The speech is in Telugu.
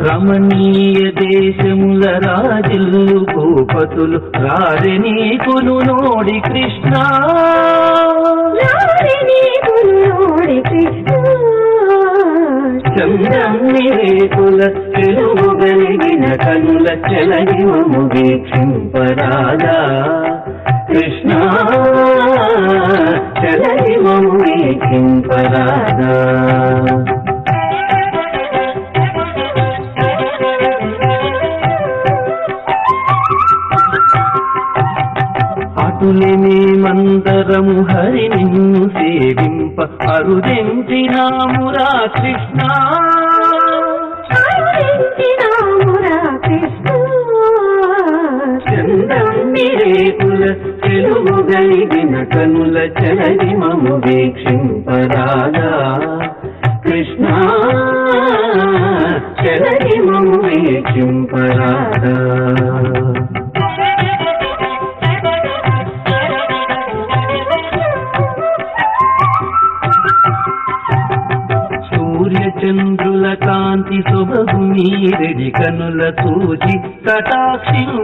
రమణీయ దేశముల రాజులు భూపతులు రారిని కొను నోడి కృష్ణ చంద్రన్ని రేకుల తెలుగలిగిన కనుల చెలగిమము వీక్షింపరాదా కృష్ణ చెలగిమము వీక్షింపరాదా అటులేని మందరము హరి నిన్ను సేవింప అరుదించినామురా కృష్ణ చంద్రన్ని రేకుల తెలుగలిగిన కనుల చలగిమము వీక్షింపరాదా కృష్ణ చలగిమము వీక్షింపరాదా చంద్రుల కాంతి సొబగు నీరెడి కనుల చూచి కటాక్షి